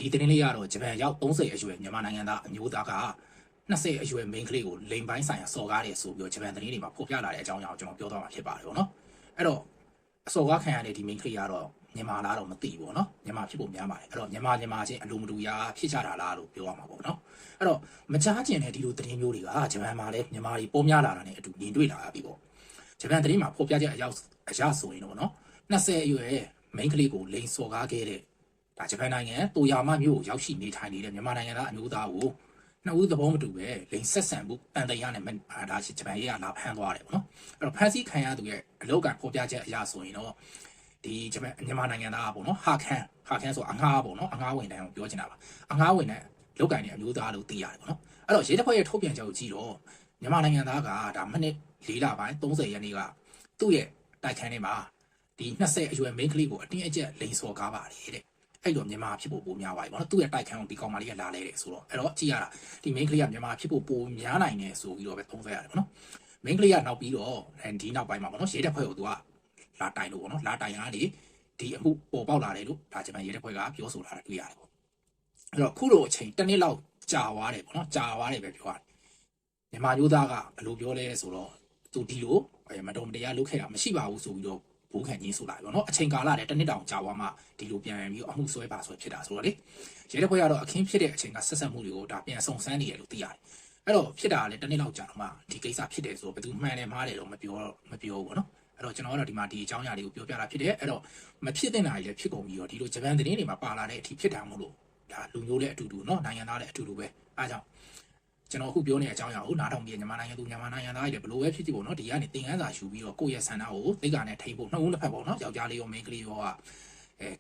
ဒီသတင်းလေးရတော့ဂျပန်ရောက်30အရွယ်မြန်မာနိုင်ငံသားအမျိုးသားက20အရွယ် main ကလေးကိုလိန်ပိုင်းဆိုင်ရာစော်ကားတယ်ဆိုပြီးဂျပန်သတင်းတွေမှာဖော်ပြလာတဲ့အကြောင်းအရာကိုကျွန်တော်ပြောသွားမှာဖြစ်ပါတယ်ဗောနော်အဲ့တော့အစော်ကားခံရတဲ့ဒီ main ကလေးကတော့မြန်မာလားတော့မသိဘူးဗောနော်မြန်မာဖြစ်ဖို့များပါတယ်အဲ့တော့မြန်မာချင်းအလိုမတူရာဖြစ်ကြတာလားလို့ပြောရမှာဗောနော်အဲ့တော့မကြားကျင်တဲ့ဒီလိုသတင်းမျိုးတွေကဂျပန်မှာလည်းမြန်မာတွေပေါ်များလာတာနဲ့အတူမြင်တွေ့လာရပြီဗောဂျပန်သတင်းမှာဖော်ပြချက်အရာဆိုရင်တော့နော်20အရွယ် main ကလေးကိုလိန်စော်ကားခဲ့တဲ့ဒါဂျပန်နိုင်ငံတိုယာမမြို့ရောက်ရှိနေထိုင်နေတဲ့မြန်မာနိုင်ငံသားအမျိုးသားကိုနှစ်ဦးသဘောမတူပဲလိန်ဆက်ဆံမှုတန်တရားနဲ့ဒါဂျပန်ရေးကလာဖမ်းသွားတယ်ပေါ့နော်အဲ့တော့ဖမ်းဆီးခံရသူရဲ့အလောက်ကဖော်ပြချက်အရဆိုရင်တော့ဒီဂျပန်မြန်မာနိုင်ငံသားပေါ့နော်ဟာခန်းဆိုအငှားပေါ့နော်အငှားဝင်တိုင်းကိုပြောချင်တာပါအငှားဝင်တဲ့လောက်ကင်တဲ့အမျိုးသားလို့သိရတယ်ပေါ့နော်အဲ့တော့ရဲတပ်ဖွဲ့ရဲ့ထုတ်ပြန်ချက်ကိုကြည့်တော့မြန်မာနိုင်ငံသားကဒါမိနစ်4လပိုင်း30ရက်နေ့ကသူ့ရဲ့တိုက်ခန်းထဲမှာဒီ20အရွယ် main ကလေးကိုအတင်းအကျပ်လိန်စော်ကားပါတယ်တဲ့အဲ့တော့မြန်မာဖြစ်ဖို့ပိုများပါပြီဗောနော်သူ့ရဲ့တိုက်ခန်းကိုဒီကောင်မလေးကလာလဲတယ်ဆိုတော့အဲ့တော့ကြည့်ရတာဒီ main ကလေးကမြန်မာဖြစ်ဖို့ပိုများနိုင်တယ်ဆိုပြီးတော့ပဲသုံးသပ်ရတယ်ဗောနော် main ကလေးကနောက်ပြီးတော့ဒီနောက်ပိုင်းမှာဗောနော်ရဲတပ်ဖွဲ့ကိုသူကလာတိုင်လို့ဗောနော်လာတိုင်ကနေဒီအမှုပေါ်ပေါက်လာတယ်လို့ဒါဂျပန်ရဲတပ်ဖွဲ့ကပြောဆိုလာတာတွေ့ရတယ်ဗောအဲ့တော့ခုလိုအချိန်တစ်နှစ်လောက်ကြာသွားတယ်ဗောနော်ကြာသွားတယ်ပဲပြောရတယ်မြန်မာမျိုးသားကဘယ်လိုပြောလဲဆိုတော့သူဒီလိုမတော်မတရားလုပ်ခဲ့တာမရှိပါဘူးဆိုပြီးတော့ဘိုးခံကြီးဆိုလာပြီဗောနော်အချိန်ကာလနဲ့တစ်နှစ်တောင်ကြာသွားမှဒီလိုပြန်ပြီးအမှုဆွဲပါဆွဲဖြစ်တာဆိုတော့လေရဲတပ်ဖွဲ့ကတော့အခင်းဖြစ်တဲ့အချိန်ကဆက်ဆက်မှုတွေကိုဒါပြန်ဆောင်ဆန်းနေရလို့သိရတယ်အဲ့တော့ဖြစ်တာလည်းတစ်နှစ်လောက်ကြာတော့မှဒီကိစ္စဖြစ်တယ်ဆိုတော့ဘယ်သူမှန်တယ်မှားတယ်တော့မပြောဘူးဗောနော်အဲ့တော့ကျွန်တော်ကတော့ဒီမှာဒီအကြောင်းအရာတွေကိုပြောပြတာဖြစ်တယ်အဲ့တော့မဖြစ်တဲ့နိုင်လည်းဖြစ်ကုန်ပြီးတော့ဒီလိုဂျပန်သတင်းတွေမှာပါလာတဲ့အထိဖြစ်တာမဟုတ်လို့ဒါလူမျိုးလည်းအတူတူเนาะနိုင်ငံသားလည်းအတူတူပဲအားကြောင့်ကျွန်တော်အခုပြောနေတဲ့အကြောင်းအရာကိုနားထောင်ပြီးမြန်မာနိုင်ငံသားတွေဘလို့ပဲဖြစ်ဖြစ်ပေါ့နော်ဒီကနေသင်ခန်းစာယူပြီးတော့ကိုယ့်ရဲ့ဆန္ဒကိုသိက္ခာနဲ့ထိန်းဖို့နှစ်ဦးနှစ်ဖက်ပေါ့နော်ယောက်ျားလေးရောမိန်းကလေးရော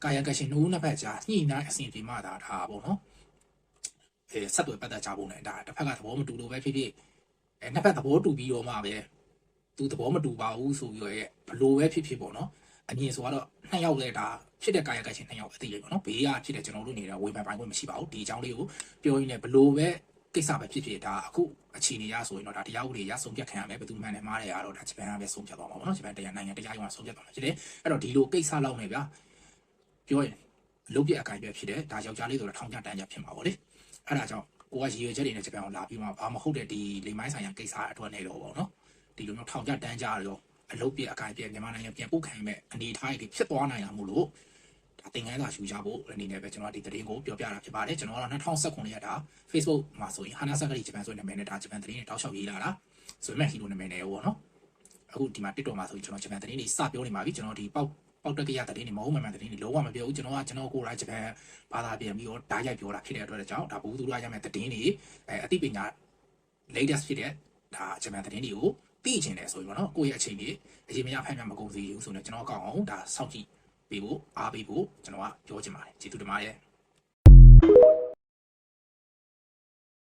ကာယကရှင်နှစ်ဦးနှစ်ဖက်ကြားညှိနှိုင်းအဆင်ပြေမှဒါထားပေါ့နော်ဆက်သွယ်ပတ်သက်ကြဖို့နဲ့ဒါတစ်ဖက်ကသဘောမတူလို့ပဲဖြစ်ဖြစ်နှစ်ဖက်သဘောတူပြီးတော့မှပဲသူသဘောမတူပါဘူးဆိုပြီးတော့ဘလို့ပဲဖြစ်ဖြစ်ပေါ့နော်အမြင်ဆိုတော့နှစ်ယောက်လဲဒါဖြစ်တဲ့ကာယကရှင်နှစ်ယောက်အသိရပေါ့နော်ဘေးကဖြစ်တဲ့ကျွန်တော်တို့နေတဲ့ဝေဖန်ပိုင်ခွင့်မရှိပါဘူးဒီအကြောင်းလေးကိုပြောရင်းနဲ့ဘလို့ပဲကိစ္စပဲဖြစ်ဖြစ်ဒါအခုအခြေအနေရဆိုရင်တော့ဒါတရားဥပဒေရဆုံးဖြတ်ခံရမယ်ဘယ်သူမှန်တယ်မှားတယ်ရတော့ဒါဂျပန်ကပဲဆုံးဖြတ်သွားမှာပေါ့နော်ဂျပန်တရားနိုင်ငံတရားရုံးကဆုံးဖြတ်သွားမှာဖြစ်တယ်အဲ့တော့ဒီလိုကိစ္စလောက်နေဗျာပြောရင်လုတ်ပြအကင်ပြဖြစ်တယ်ဒါယောက်ျားလေးဆိုတော့ထောင်ချတန်းချဖြစ်မှာပေါ့လေအဲ့ဒါကြောင့်ကိုကရည်ရွယ်ချက်တွေနဲ့ဂျပန်ကိုလာပြီးမှဘာမဟုတ်တဲ့ဒီလိမ်မိုင်းဆိုင်ရာကိစ္စအတွက်နေတော့ပေါ့နော်ဒီလိုမျိုးထောင်ချတန်းချရောအလုတ်ပြအကင်ပြမြန်မာနိုင်ငံပြန်ပို့ခံမဲ့အနေအထားတွေဖြစ်သွားနိုင်တာမို့လို့သင်ခန်းစာယူကြဖို့အနေနဲ့ပဲကျွန်တော်ဒီသတင်းကိုပြောပြတာဖြစ်ပါတယ်ကျွန်တော်ကတော့2019ရက်ဒါ Facebook မှာဆိုရင်ဟာနာဆာကရီဂျပန်ဆိုတဲ့နာမည်နဲ့ဒါဂျပန်သတင်းတွေတောက်လျှောက်ရေးလာတာဆိုမဲ့ဟီလိုနာမည်နဲ့ပေါ့နော်အခုဒီမှာ TikTok မှာဆိုရင်ကျွန်တော်ဂျပန်သတင်းတွေစပြောနေပါပြီကျွန်တော်ဒီပေါက်တက်ကရသတင်းတွေမဟုတ်မှန်သတင်းတွေလုံးဝမပြောဘူးကျွန်တော်ကိုယ်တိုင်ဂျပန်ဘာသာပြန်ပြီးတော့ဓာတ်ရိုက်ပြောတာဖြစ်တဲ့အတွက်ကြောင့်ဒါဘူးသူတို့ရမယ့်သတင်းတွေအသိပညာ latest ဖြစ်တဲ့ဒါဂျပန်သတင်းတွေကိုသိချင်တယ်ဆိုရင်ပေါ့နော်ကိုယ့်ရဲ့အချိန်ကြီးအရင်မရဖန်ပြမကုန်စီဘူးဆိုတော့ကျွန်တော်အကောင့်အောင်ဒါစောင့်ကြည့်ပေးဖို့အားပေးဖို့ကျွန်တော်ကပြောချင်ပါတယ်ကျေးဇူးတင်ပါတယ်